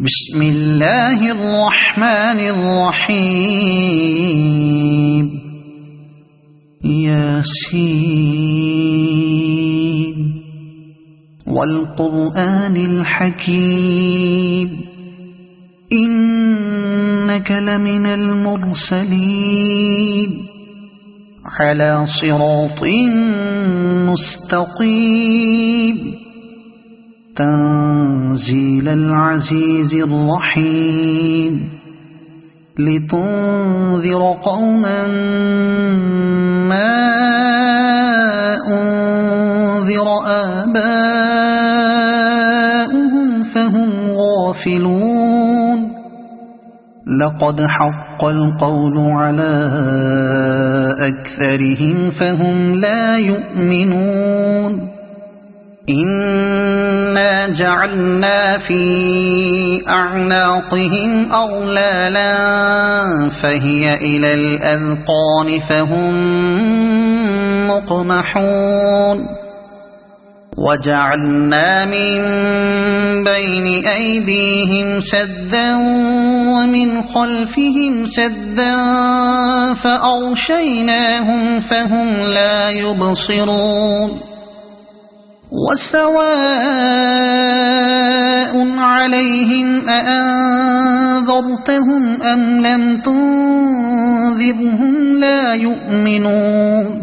بسم الله الرحمن الرحيم ياسين والقرآن الحكيم إنك لمن المرسلين على صراط مستقيم تنزيل العزيز الرحيم لتنذر قوما ما أنذر آباؤهم فهم غافلون لقد حق القول على أكثرهم فهم لا يؤمنون إنا جعلنا في أعناقهم أغلالا فهي إلى الأذقان فهم مقمحون وجعلنا من بين أيديهم سدا ومن خلفهم سدا فأغشيناهم فهم لا يبصرون وسواء عليهم أأنذرتهم أم لم تنذرهم لا يؤمنون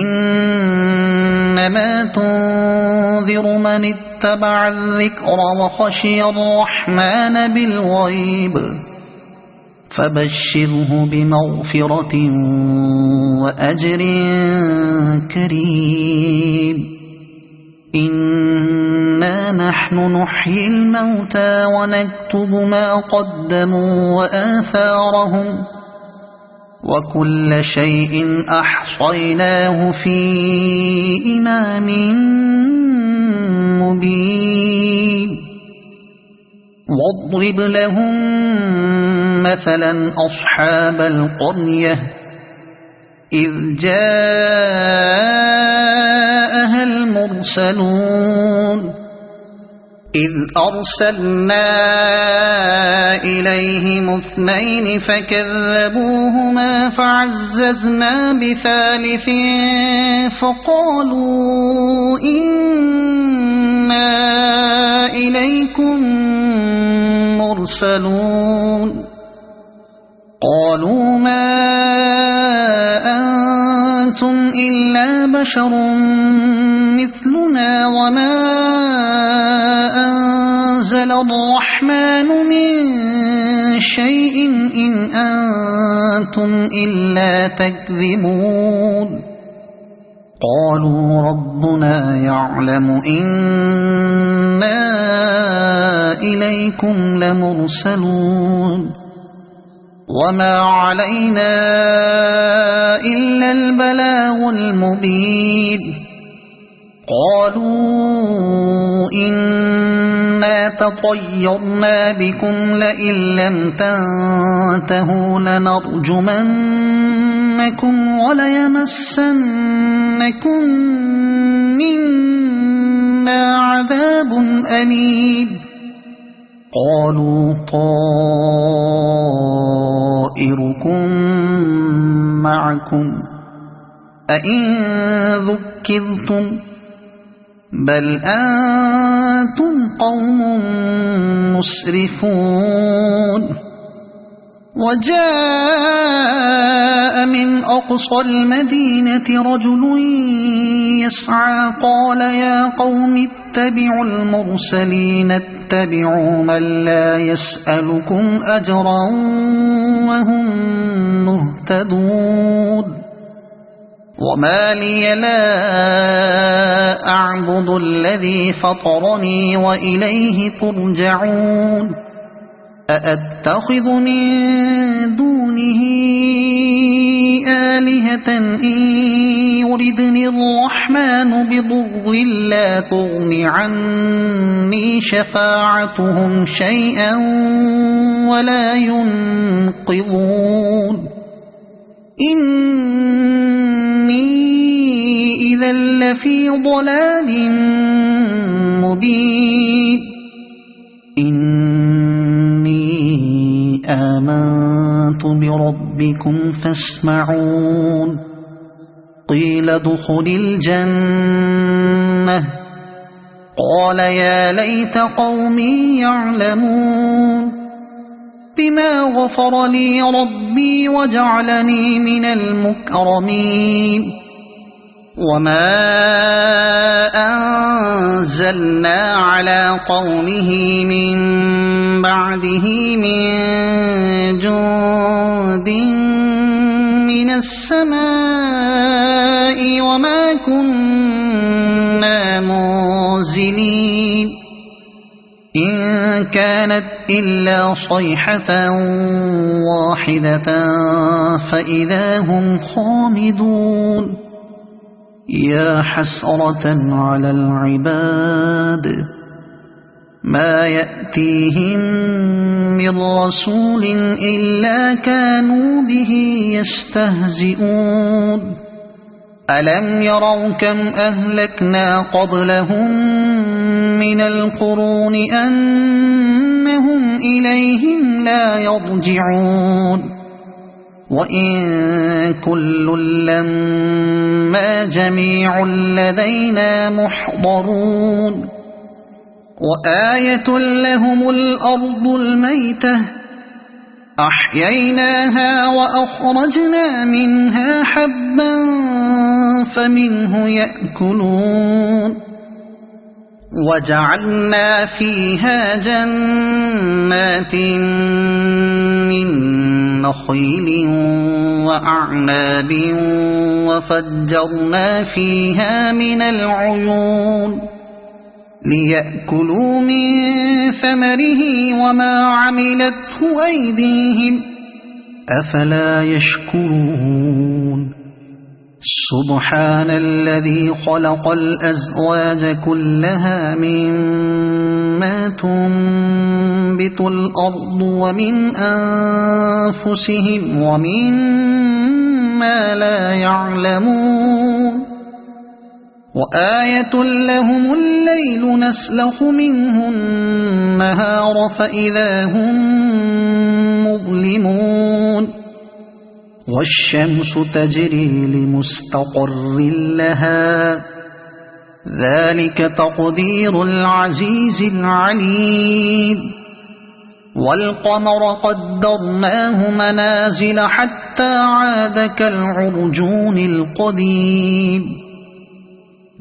إنما تنذر من اتبع الذكر وخشي الرحمن بالغيب فبشره بمغفرة وأجر كريم إنا نحن نحيي الموتى ونكتب ما قدموا وآثارهم وكل شيء أحصيناه في إمام مبين واضرب لهم مثلا أصحاب القرية إذ جاءها المرسلون إذ أرسلنا إليهم اثنين فكذبوهما فعززنا بثالث فقالوا إنا إليكم مرسلون قالوا ما أنتم إلا بشر مثلنا وما أنزل الرحمن من شيء إن أنتم إلا تكذبون قالوا ربنا يعلم إنا إليكم لمرسلون وما علينا إلا البلاغ المبين قالوا إنا تطيرنا بكم لئن لم تنتهوا لنرجمنكم وليمسنكم منا عذاب أليم قالوا طائركم معكم أئن ذكرتم بل أنتم قوم مسرفون وجاء من أقصى المدينة رجل يسعى قال يا قوم اتبعوا المرسلين اتبعوا من لا يسألكم أجرا وهم مهتدون وما لي لا أعبد الذي فطرني وإليه ترجعون أأتخذ من دونه آلهة إن يردني الرحمن بضر لا تغن عني شفاعتهم شيئا ولا ينقذون إني إذا لفي ضلال مبين إني آمنت بربكم فاسمعون قيل ادخل الجنة قال يا ليت قومي يعلمون بما غفر لي ربي وجعلني من المكرمين وما أنزلنا على قومه من بعده من جند من السماء وما كنا منزلين إن كانت إلا صيحة واحدة فإذا هم خامدون يا حسرة على العباد ما يأتيهم من رسول إلا كانوا به يستهزئون ألم يروا كم أهلكنا قبلهم من القرون أنهم إليهم لا يرجعون وإن كل لما جميع لدينا محضرون وآية لهم الأرض الميتة أحييناها وأخرجنا منها حبا فمنه يأكلون وجعلنا فيها جنات من نخيل وأعناب وفجرنا فيها من العيون ليأكلوا من ثمره وما عملته أيديهم أفلا يشكرون سبحان الذي خلق الأزواج كلها مما تنبت الأرض ومن أنفسهم ومما لا يعلمون وآية لهم الليل نسلخ منه النهار فإذا هم مظلمون والشمس تجري لمستقر لها ذلك تقدير العزيز العليم والقمر قدرناه منازل حتى عاد كالعرجون القديم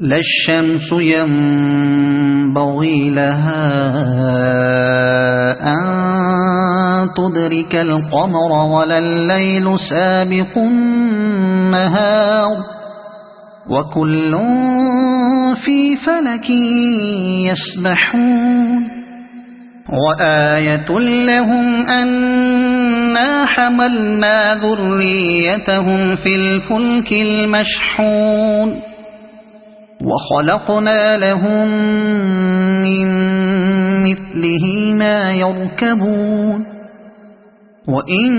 لا الشمس ينبغي لها أن تدرك القمر ولا الليل سابق النهار وكل في فلك يسبحون وآية لهم أنا حملنا ذريتهم في الفلك المشحون وخلقنا لهم من مثله ما يركبون وإن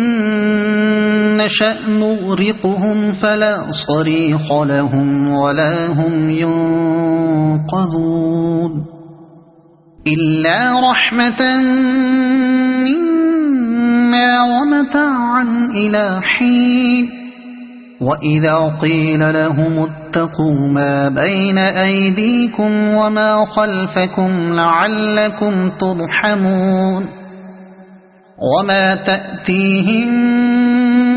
نشأ نغرقهم فلا صريخ لهم ولا هم ينقذون إلا رحمة منا ومتاعا إلى حين وإذا قيل لهم اتقوا ما بين أيديكم وما خلفكم لعلكم ترحمون وما تأتيهم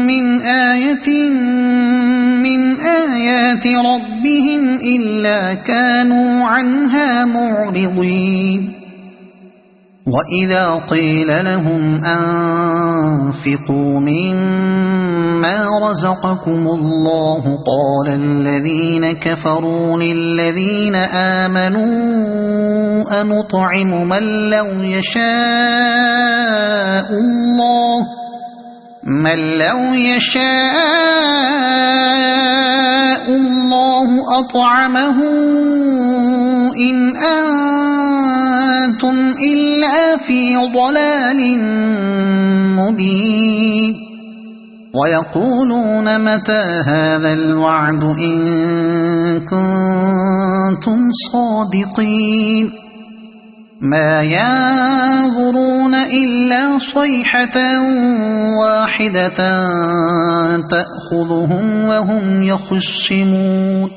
من آية من آيات ربهم إلا كانوا عنها معرضين وإذا قيل لهم أنفقوا مما رزقكم الله قال الذين كفروا للذين آمنوا أنطعم من لو يشاء الله أطعمه إن أنتم إلا في ضلال مبين ويقولون متى هذا الوعد إن كنتم صادقين ما ينظرون إلا صيحة واحدة تأخذهم وهم يخصمون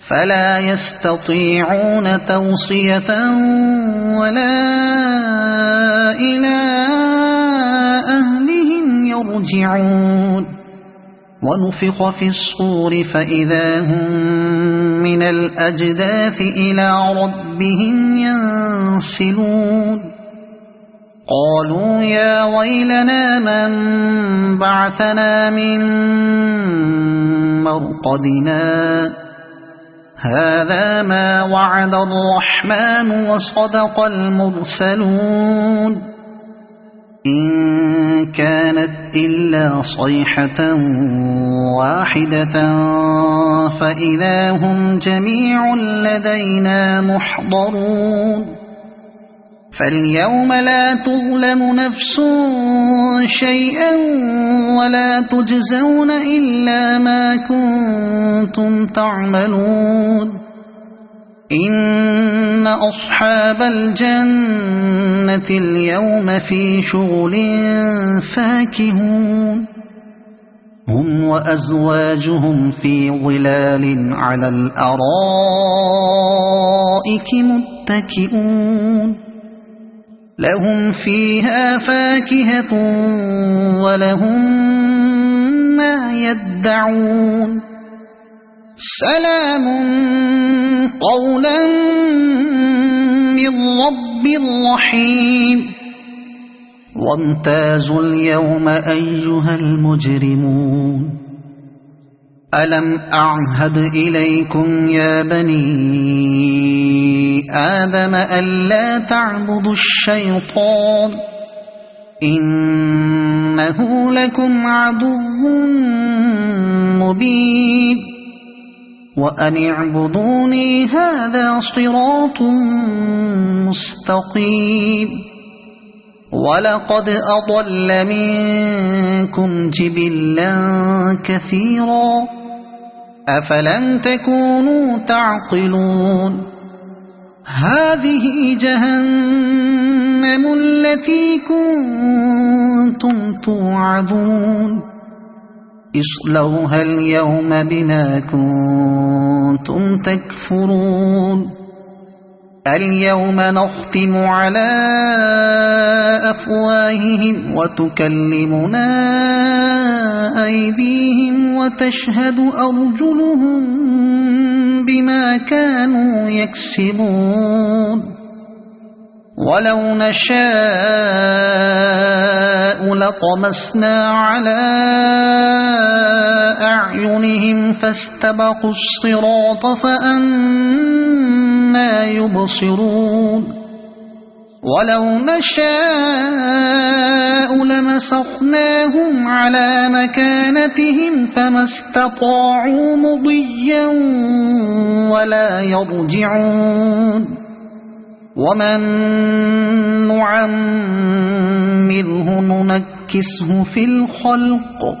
فلا يستطيعون توصية ولا إلى أهلهم يرجعون ونفخ في الصور فإذا هم من الأجداث إلى ربهم ينسلون قالوا يا ويلنا من بعثنا من مرقدنا هذا ما وعد الرحمن وصدق المرسلون إن كانت إلا صيحة واحدة فإذا هم جميع لدينا محضرون فاليوم لا تظلم نفس شيئا ولا تجزون إلا ما كنتم تعملون إن أصحاب الجنة اليوم في شغل فاكهون هم وأزواجهم في ظلال على الأرائك متكئون لهم فيها فاكهة ولهم ما يدعون سلام قولا من رب رحيم وامتازوا اليوم أيها المجرمون ألم أعهد إليكم يا بني آدم ألا تعبدوا الشيطان إنه لكم عدو مبين وأن اعبدوني هذا صراط مستقيم ولقد أضل منكم جبلا كثيرا أفلم تكونوا تعقلون هذه جهنم التي كنتم توعدون اصلوها اليوم بما كنتم تكفرون اليوم نختم على أفواههم وتكلمنا أيديهم وتشهد أرجلهم بما كانوا يكسبون ولو نشاء لطمسنا على أعينهم فاستبقوا الصراط فأنى يبصرون ولو نشاء لمسخناهم على مكانتهم فما استطاعوا مضيا ولا يرجعون ومن نعمره ننكسه في الخلق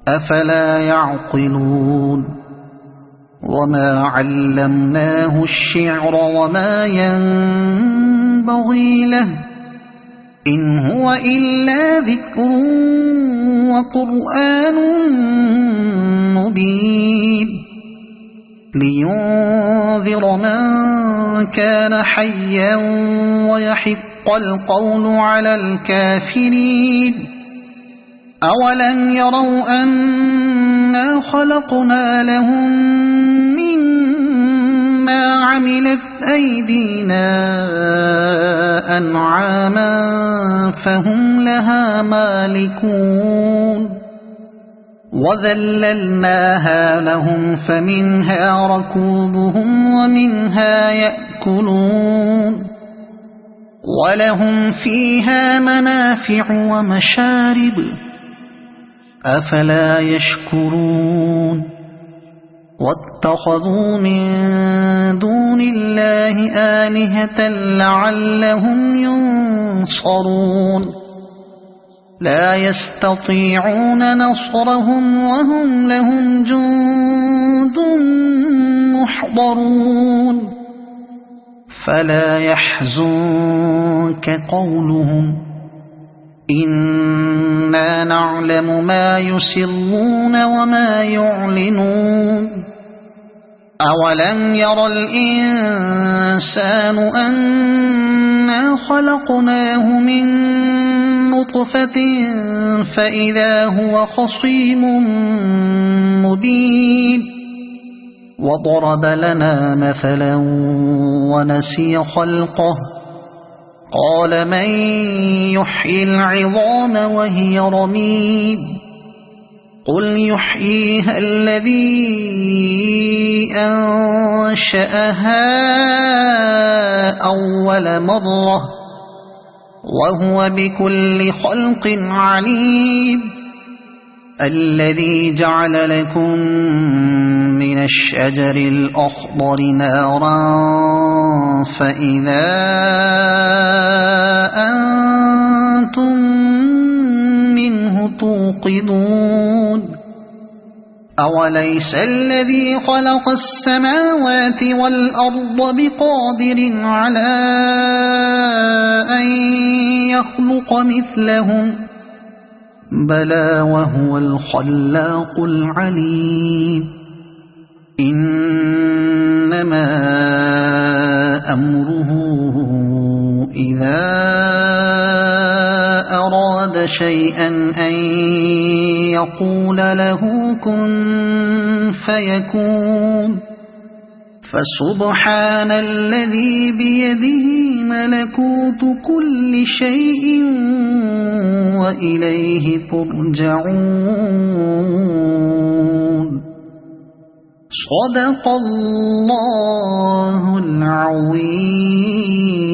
أفلا يعقلون وما علمناه الشعر وما ينبغي له إن هو إلا ذكر وقرآن مبين لينذر من كان حيا ويحق القول على الكافرين أولم يروا أنا خلقنا لهم مما عملت أيدينا أنعاما فهم لها مالكون وذللناها لهم فمنها ركوبهم ومنها يأكلون ولهم فيها منافع ومشارب أفلا يشكرون واتخذوا من دون الله آلهة لعلهم ينصرون لا يستطيعون نصرهم وهم لهم جند محضرون فلا يحزنك قولهم إنا نعلم ما يسرون وما يعلنون أولم ير الإنسان أنا خلقناه من نطفة فإذا هو خصيم مبين وضرب لنا مثلا ونسي خلقه قال من يحيي العظام وهي رميم قل يحييها الذي أنشأها أول مرة وهو بكل خلق عليم الذي جعل لكم من الشجر الأخضر نارا فإذا أنتم منه توقدون أوليس الذي خلق السماوات والأرض بقادر على أن يخلق مثلهم بلى وهو الخلاق العليم إنما أمره إذا أراد شيئا أن يقول له كن فيكون فسبحان الذي بيده ملكوت كل شيء وإليه ترجعون صدق الله العظيم.